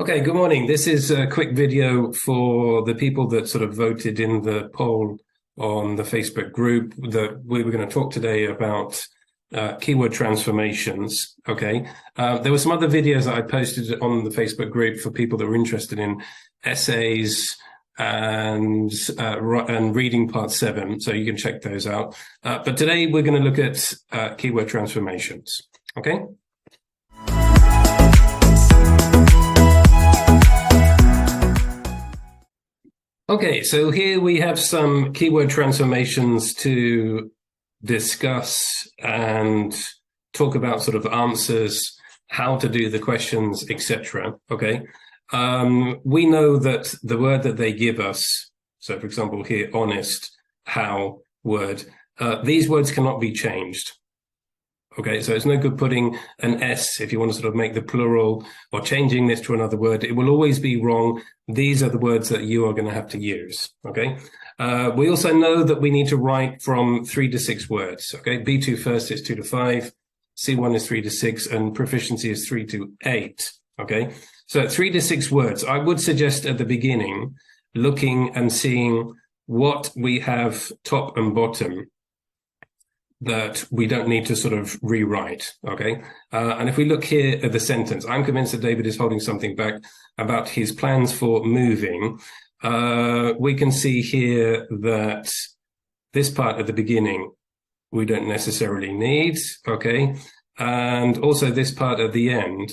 Okay, good morning. This is a quick video for the people that sort of voted in the poll on the Facebook group that we were going to talk today about keyword transformations. Okay, there were some other videos that I posted on the Facebook group for people that were interested in essays and reading part 7, so you can check those out. But today we're going to look at keyword transformations. Okay. Okay, so here we have some keyword transformations to discuss and talk about sort of answers, how to do the questions, etc. Okay, we know that the word that they give us, so for example here, honest, how word, these words cannot be changed. Okay, so it's no good putting an S if you want to sort of make the plural or changing this to another word. It will always be wrong. These are the words that you are going to have to use. Okay, we also know that we need to write from 3 to 6 words. Okay, B2 first is 2 to 5, C1 is 3 to 6, and proficiency is 3 to 8. Okay, so 3 to 6 words. I would suggest at the beginning looking and seeing what we have top and bottom that we don't need to sort of rewrite, okay? And if we look here at the sentence, I'm convinced that David is holding something back about his plans for moving. We can see here that this part at the beginning, we don't necessarily need, okay? And also this part at the end,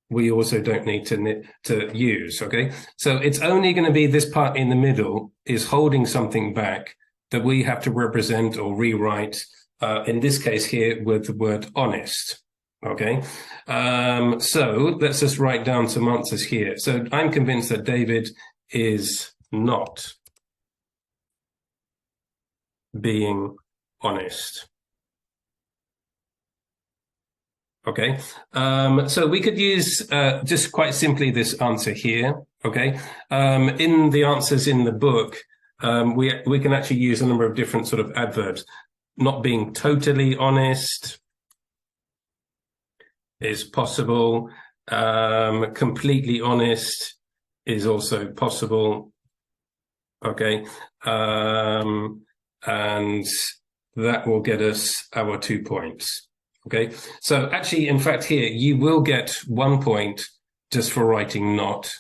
we also don't need to use, okay? So it's only going to be this part in the middle is holding something back that we have to represent or rewrite, in this case here with the word honest, okay? So let's just write down some answers here. So I'm convinced that David is not being honest. Okay, so we could use just quite simply this answer here, okay? In the answers in the book, we can actually use a number of different sort of adverbs. Not being totally honest is possible. Completely honest is also possible. Okay. And that will get us our 2 points. Okay. So actually, in fact, here you will get 1 point just for writing not.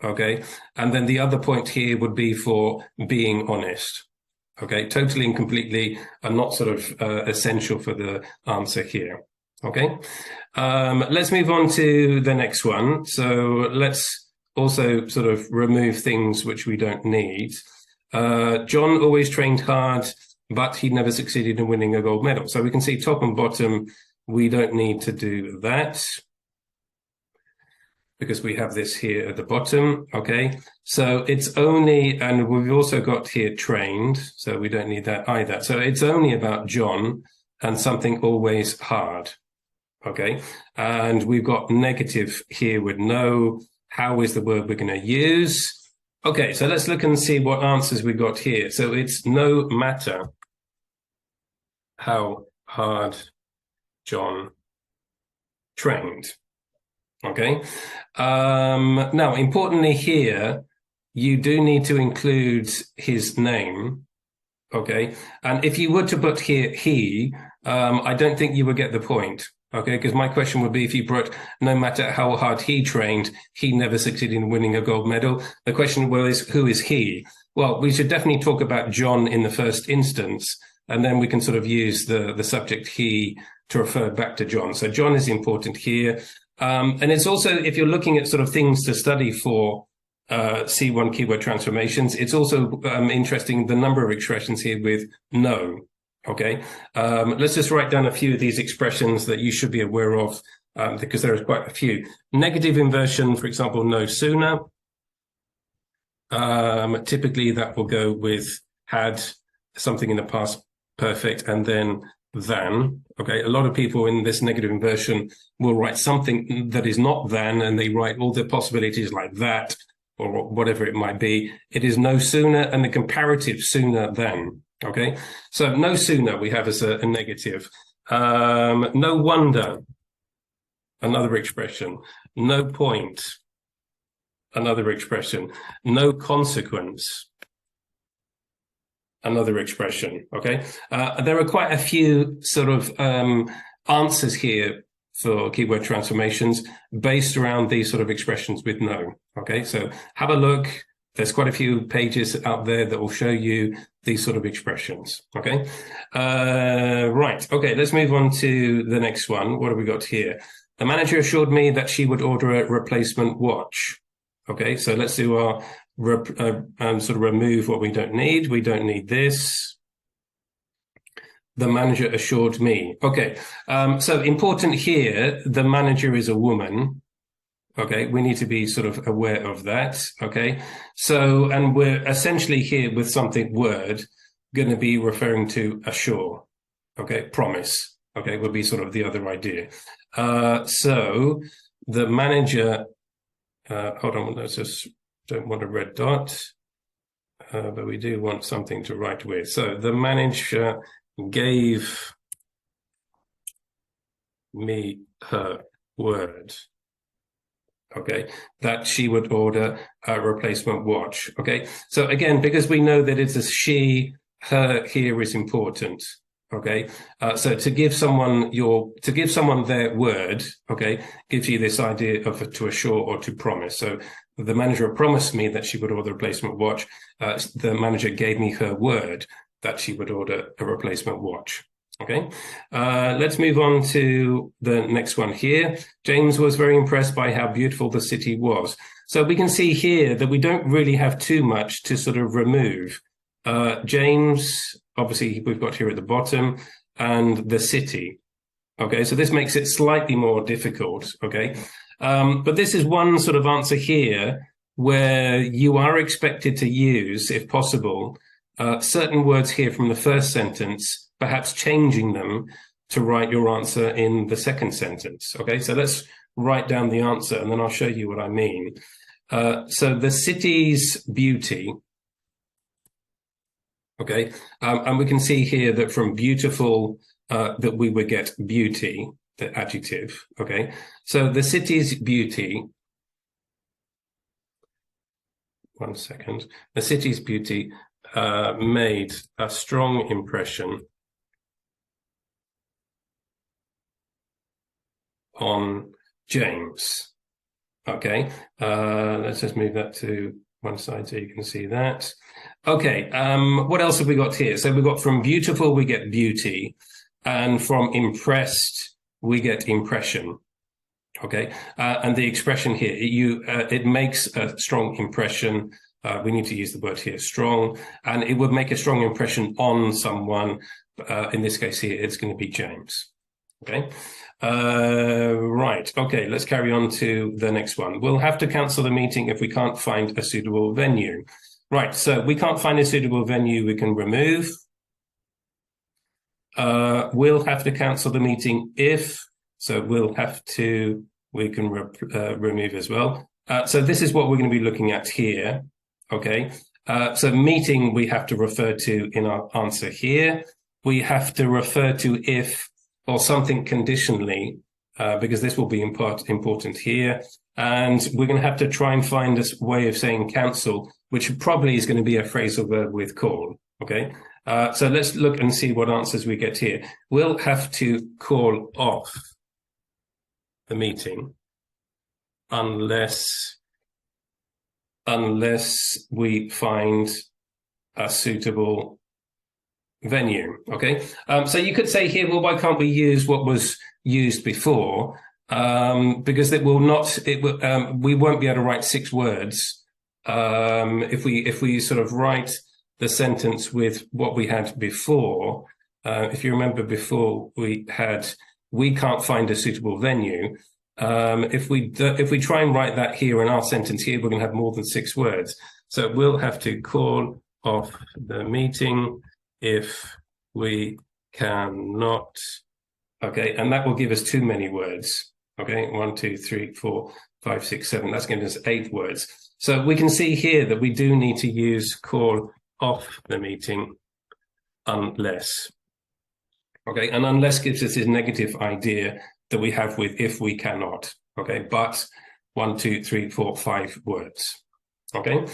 Okay, and then the other point here would be for being honest. Okay, totally and completely are not sort of essential for the answer here. Okay, let's move on to the next one. So let's also sort of remove things which we don't need. John always trained hard, but he never succeeded in winning a gold medal. So we can see top and bottom, we don't need to do that, because we have this here at the bottom, okay? So it's only, and we've also got here trained, so we don't need that either. So it's only about John and something always hard, okay? And we've got negative here with no. How is the word we're going to use? Okay, so let's look and see what answers we got here. So it's no matter how hard John trained. Okay. Now, importantly here, you do need to include his name. Okay. And if you were to put here he, I don't think you would get the point. Okay. Because my question would be, if you put no matter how hard he trained, he never succeeded in winning a gold medal. The question was, who is he? Well, we should definitely talk about John in the first instance, and then we can sort of use the subject he to refer back to John. So John is important here. And it's also, if you're looking at sort of things to study for C1 keyword transformations, it's also interesting the number of expressions here with no. Okay, let's just write down a few of these expressions that you should be aware of, because there is quite a few. Negative inversion, for example, no sooner. Typically that will go with had, something in the past perfect, and then than. Okay, a lot of people in this negative inversion will write something that is not than, and they write all the possibilities like that or whatever it might be. It is no sooner, and the comparative sooner than. Okay, so no sooner we have as a negative. No wonder, another expression. No point, another expression. No consequence, another expression. Okay, there are quite a few sort of answers here for keyword transformations based around these sort of expressions with no. Okay, so have a look. There's quite a few pages out there that will show you these sort of expressions. Okay, right. Okay, let's move on to the next one. What have we got here? The manager assured me that she would order a replacement watch. Okay, so let's do our sort of remove what we don't need. We don't need this. The manager assured me. Okay, so important here, the manager is a woman. Okay, we need to be sort of aware of that. Okay, so, and we're essentially here with something word going to be referring to assure. Okay, promise. Okay, would be sort of the other idea. So the manager, hold on, let's just, don't want a red dot, but we do want something to write with. So the manager gave me her word. Okay, that she would order a replacement watch. Okay, so again, because we know that it's a she, her here is important. Okay, so to give someone their word, okay, gives you this idea of to assure or to promise. So the manager promised me that she would order a replacement watch. The manager gave me her word that she would order a replacement watch. Okay, let's move on to the next one here. James was very impressed by how beautiful the city was. So we can see here that we don't really have too much to sort of remove. James, obviously we've got here at the bottom, and the city. Okay, so this makes it slightly more difficult. Okay, but this is one sort of answer here where you are expected to use, if possible, certain words here from the first sentence, perhaps changing them to write your answer in the second sentence. Okay, so let's write down the answer and then I'll show you what I mean. So the city's beauty. Okay, and we can see here that from beautiful, that we would get beauty, the adjective. Okay, so the city's beauty. One second. The city's beauty made a strong impression on James. Okay, let's just move that to one side so you can see that. Okay, what else have we got here? So we've got from beautiful, we get beauty, and from impressed, we get impression. Okay, and the expression here, it makes a strong impression. We need to use the word here, strong, and it would make a strong impression on someone. In this case here, it's going to be James. Okay. Right. Okay. Let's carry on to the next one. We'll have to cancel the meeting if we can't find a suitable venue. Right. So we can't find a suitable venue. We can remove. We'll have to cancel the meeting if. So we can remove as well. So this is what we're going to be looking at here. Okay. So meeting we have to refer to in our answer here. We have to refer to if or something conditionally, because this will be important here. And we're going to have to try and find a way of saying cancel, which probably is going to be a phrasal verb with call. Okay. So let's look and see what answers we get here. We'll have to call off the meeting unless we find a suitable venue. Okay, so you could say here, well, why can't we use what was used before? Because we won't be able to write 6 words if we sort of write the sentence with what we had before. If you remember before, we can't find a suitable venue. If we try and write that here in our sentence here, we're going to have more than 6 words. So we'll have to call off the meeting if we cannot. Okay, and that will give us too many words. Okay, 1, 2, 3, 4, 5, 6, 7. That's giving us 8 words. So we can see here that we do need to use call off the meeting unless. Okay, and unless gives us this negative idea that we have with if we cannot. Okay, but 1, 2, 3, 4, 5 words. Okay.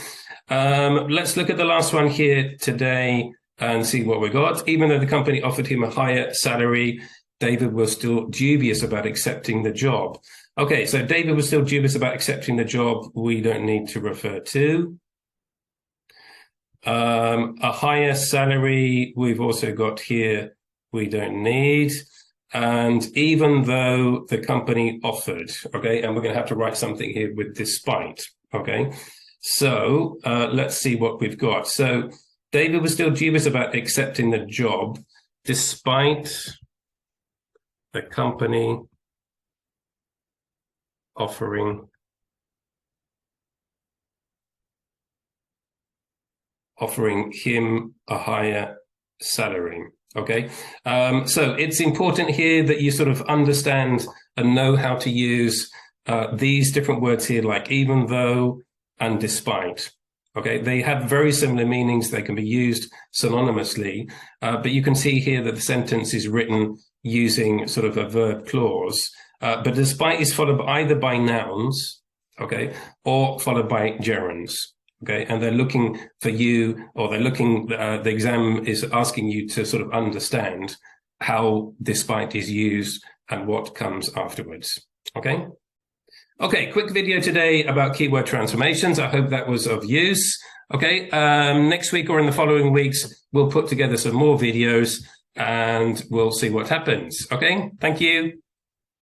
Let's look at the last one here today and see what we got. Even though the company offered him a higher salary, David was still dubious about accepting the job. Okay, so David was still dubious about accepting the job. We don't need to refer to. A higher salary, we've also got here, we don't need. And even though the company offered, okay, and we're going to have to write something here with despite, okay. So let's see what we've got. So David was still dubious about accepting the job despite the company offering him a higher salary. Okay, so it's important here that you sort of understand and know how to use these different words here, like even though and despite. Okay, they have very similar meanings. They can be used synonymously, but you can see here that the sentence is written using sort of a verb clause. But despite is followed either by nouns, okay, or followed by gerunds. Okay, and they're looking for you, or they're looking, the exam is asking you to sort of understand how despite is used and what comes afterwards. Okay. Okay, quick video today about keyword transformations. I hope that was of use. Okay, next week or in the following weeks, we'll put together some more videos and we'll see what happens. Okay, thank you.